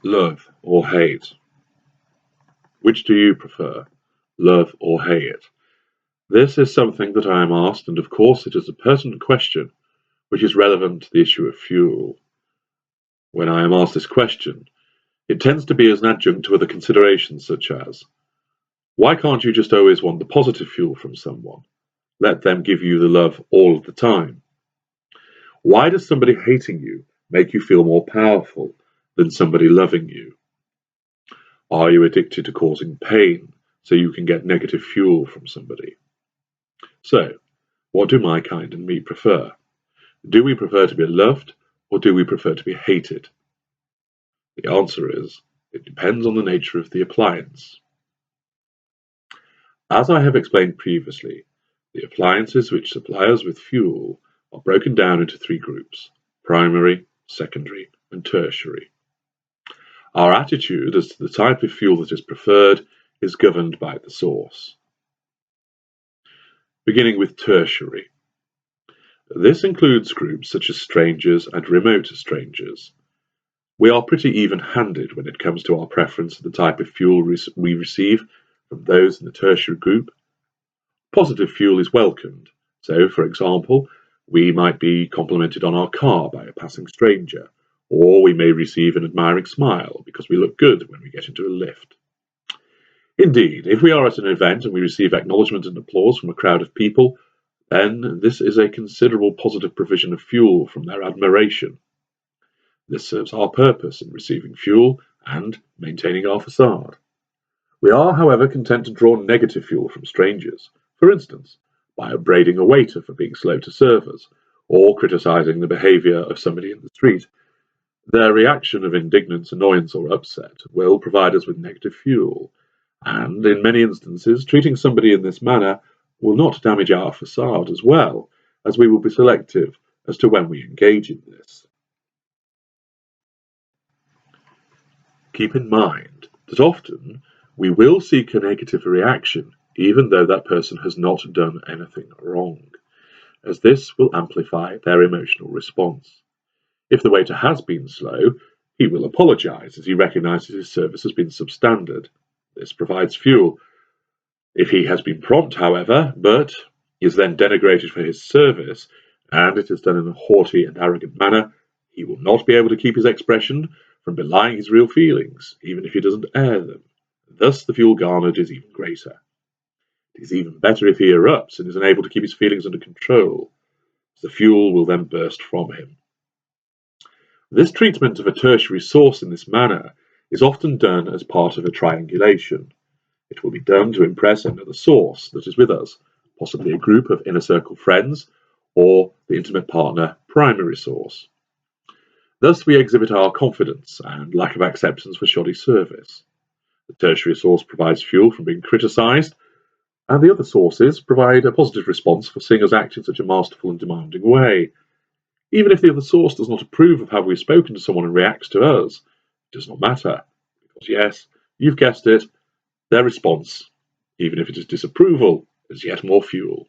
Love or hate? Which do you prefer, love or hate? This is something that I am asked, and of course it is a pertinent question which is relevant to the issue of fuel. When I am asked this question, it tends to be as an adjunct to other considerations such as, why can't you just always want the positive fuel from someone? Let them give you the love all of the time. Why does somebody hating you make you feel more powerful than somebody loving you? Are you addicted to causing pain so you can get negative fuel from somebody? So, what do my kind and me prefer? Do we prefer to be loved, or do we prefer to be hated? The answer is, it depends on the nature of the appliance. As I have explained previously, the appliances which supply us with fuel are broken down into three groups: primary, secondary, and tertiary. Our attitude as to the type of fuel that is preferred is governed by the source. Beginning with tertiary. This includes groups such as strangers and remote strangers. We are pretty even-handed when it comes to our preference for the type of fuel we receive from those in the tertiary group. Positive fuel is welcomed, so for example, we might be complimented on our car by a passing stranger, or we may receive an admiring smile because we look good when we get into a lift. Indeed, if we are at an event and we receive acknowledgement and applause from a crowd of people, then this is a considerable positive provision of fuel from their admiration. This serves our purpose in receiving fuel and maintaining our facade. We are, however, content to draw negative fuel from strangers, for instance, by upbraiding a waiter for being slow to serve us, or criticizing the behavior of somebody in the street. Their reaction of indignant annoyance or upset will provide us with negative fuel, and in many instances, treating somebody in this manner will not damage our facade as well, as we will be selective as to when we engage in this. Keep in mind that often we will seek a negative reaction even though that person has not done anything wrong, as this will amplify their emotional response. If the waiter has been slow, he will apologize as he recognizes his service has been substandard. This provides fuel. If he has been prompt, however, but is then denigrated for his service, and it is done in a haughty and arrogant manner, he will not be able to keep his expression from belying his real feelings, even if he doesn't air them. Thus the fuel garnered is even greater. It is even better if he erupts and is unable to keep his feelings under control, as the fuel will then burst from him. This treatment of a tertiary source in this manner is often done as part of a triangulation. It will be done to impress another source that is with us, possibly a group of inner circle friends, or the intimate partner primary source. Thus we exhibit our confidence and lack of acceptance for shoddy service. The tertiary source provides fuel from being criticized, and the other sources provide a positive response for seeing us act in such a masterful and demanding way. Even if the other source does not approve of how we've spoken to someone and reacts to us, it does not matter, because yes, you've guessed it, their response, even if it is disapproval, is yet more fuel.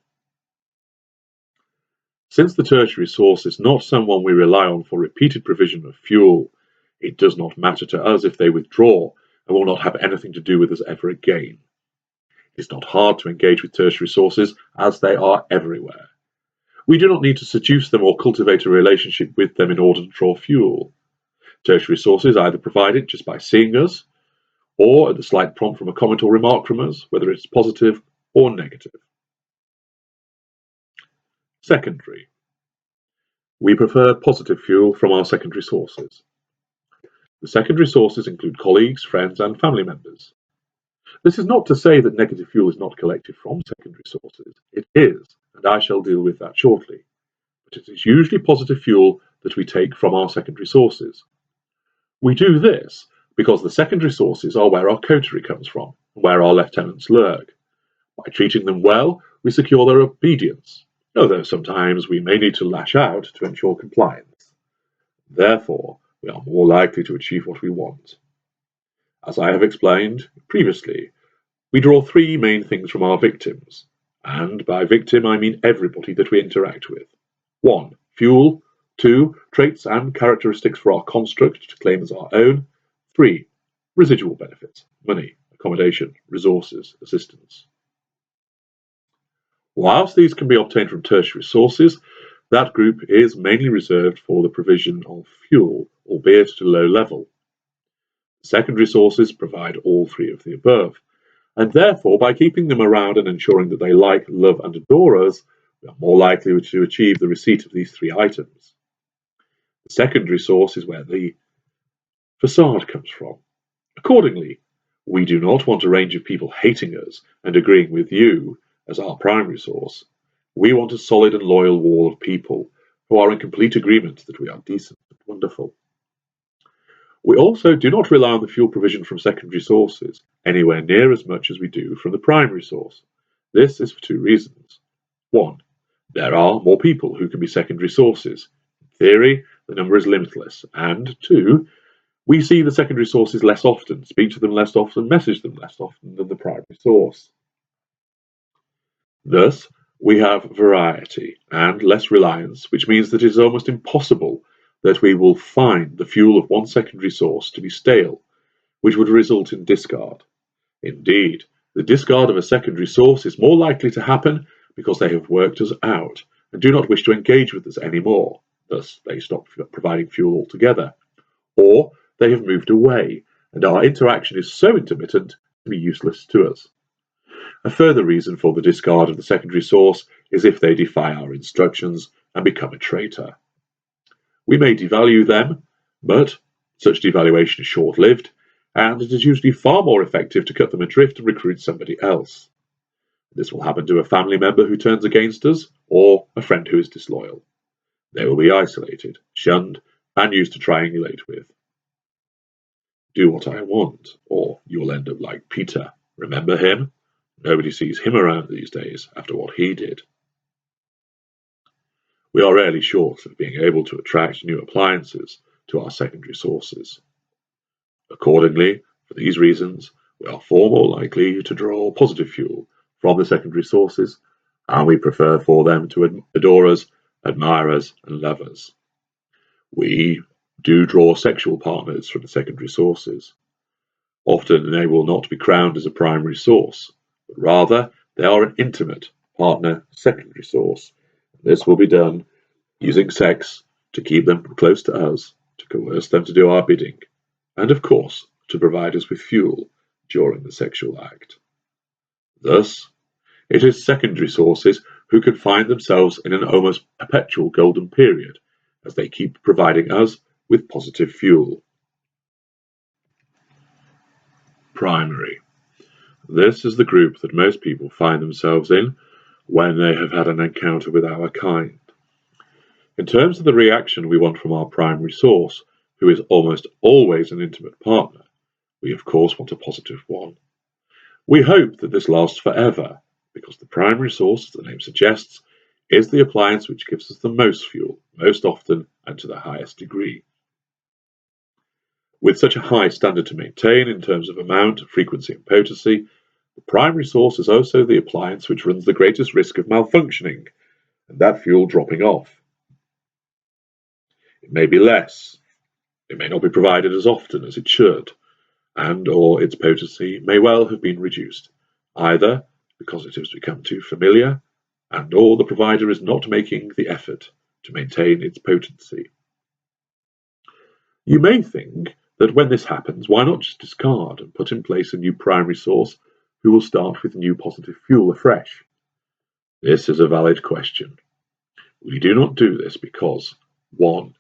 Since the tertiary source is not someone we rely on for repeated provision of fuel, it does not matter to us if they withdraw and will not have anything to do with us ever again. It is not hard to engage with tertiary sources, as they are everywhere. We do not need to seduce them or cultivate a relationship with them in order to draw fuel. Tertiary sources either provide it just by seeing us, or at the slight prompt from a comment or remark from us, whether it's positive or negative. Secondary. We prefer positive fuel from our secondary sources. The secondary sources include colleagues, friends, and family members. This is not to say that negative fuel is not collected from secondary sources. It is, and I shall deal with that shortly. But it is usually positive fuel that we take from our secondary sources. We do this because the secondary sources are where our coterie comes from, and where our lieutenants lurk. By treating them well, we secure their obedience, although sometimes we may need to lash out to ensure compliance. Therefore, we are more likely to achieve what we want. As I have explained previously, we draw three main things from our victims, and by victim I mean everybody that we interact with. 1. Fuel. 2. Traits and characteristics for our construct to claim as our own. 3. Residual benefits: money, accommodation, resources, assistance. Whilst these can be obtained from tertiary sources, that group is mainly reserved for the provision of fuel, albeit at a low level. Secondary sources provide all three of the above, and therefore by keeping them around and ensuring that they like, love and adore us, we are more likely to achieve the receipt of these three items. The secondary source is where the facade comes from. Accordingly, we do not want a range of people hating us and agreeing with you as our primary source. We want a solid and loyal wall of people who are in complete agreement that we are decent and wonderful. We also do not rely on the fuel provision from secondary sources anywhere near as much as we do from the primary source. This is for two reasons. 1. There are more people who can be secondary sources. In theory, the number is limitless. And 2. We see the secondary sources less often, speak to them less often, message them less often than the primary source. Thus, we have variety and less reliance, which means that it is almost impossible that we will find the fuel of one secondary source to be stale, which would result in discard. Indeed, the discard of a secondary source is more likely to happen because they have worked us out and do not wish to engage with us anymore, thus they stop providing fuel altogether, or they have moved away and our interaction is so intermittent to be useless to us. A further reason for the discard of the secondary source is if they defy our instructions and become a traitor. We may devalue them, but such devaluation is short-lived, and it is usually far more effective to cut them adrift and recruit somebody else. This will happen to a family member who turns against us, or a friend who is disloyal. They will be isolated, shunned, and used to triangulate with. Do what I want, or you'll end up like Peter. Remember him? Nobody sees him around these days after what he did. We are rarely short of being able to attract new appliances to our secondary sources. Accordingly, for these reasons, we are far more likely to draw positive fuel from the secondary sources, and we prefer for them to adore us, admire us, and love us. We do draw sexual partners from the secondary sources. Often they will not be crowned as a primary source, but rather they are an intimate partner secondary source. This will be done using sex to keep them close to us, to coerce them to do our bidding, and of course to provide us with fuel during the sexual act. Thus, it is secondary sources who can find themselves in an almost perpetual golden period as they keep providing us with positive fuel. Primary. This is the group that most people find themselves in when they have had an encounter with our kind. In terms of the reaction we want from our primary source, who is almost always an intimate partner, we of course want a positive one. We hope that this lasts forever, because the primary source, as the name suggests, is the appliance which gives us the most fuel, most often and to the highest degree. With such a high standard to maintain in terms of amount, frequency and potency, the primary source is also the appliance which runs the greatest risk of malfunctioning, and that fuel dropping off. It may be less, it may not be provided as often as it should, and or its potency may well have been reduced, either because it has become too familiar, and or the provider is not making the effort to maintain its potency. You may think that when this happens, why not just discard and put in place a new primary source who will start with new positive fuel afresh? This is a valid question. We do not do this because, 1.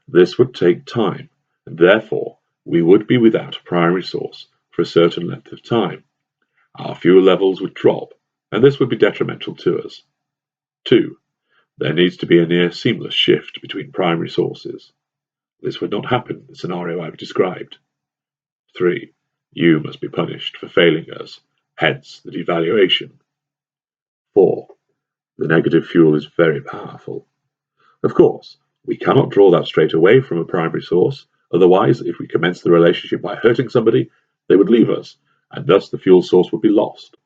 This would take time, and therefore we would be without a primary source for a certain length of time. Our fuel levels would drop, and this would be detrimental to us. 2. There needs to be a near seamless shift between primary sources. This would not happen in the scenario I've described. 3. You must be punished for failing us, hence the devaluation. 4. The negative fuel is very powerful. Of course, we cannot draw that straight away from a primary source, otherwise if we commence the relationship by hurting somebody, they would leave us, and thus the fuel source would be lost.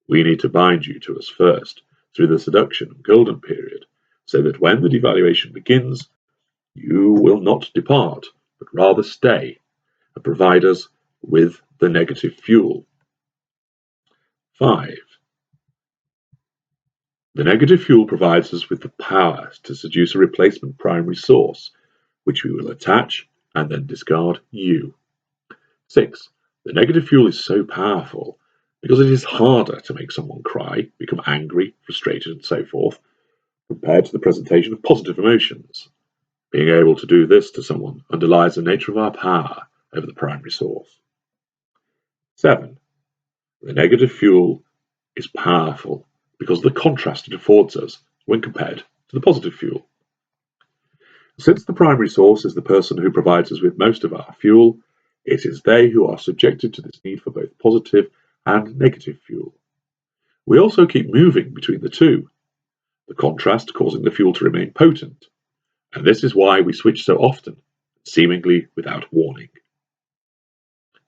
We need to bind you to us first, through the seduction and golden period, so that when the devaluation begins, you will not depart, but rather stay, and provide us with the negative fuel. 5. The negative fuel provides us with the power to seduce a replacement primary source, which we will attach and then discard you. 6. The negative fuel is so powerful because it is harder to make someone cry, become angry, frustrated, and so forth, compared to the presentation of positive emotions. Being able to do this to someone underlies the nature of our power over the primary source. 7. The negative fuel is powerful because of the contrast it affords us when compared to the positive fuel. Since the primary source is the person who provides us with most of our fuel, it is they who are subjected to this need for both positive and negative fuel. We also keep moving between the two, the contrast causing the fuel to remain potent, and this is why we switch so often, seemingly without warning.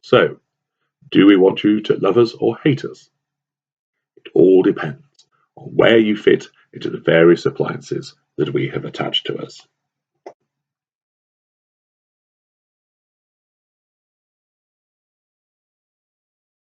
So, do we want you to love us or hate us? It all depends on where you fit into the various appliances that we have attached to us.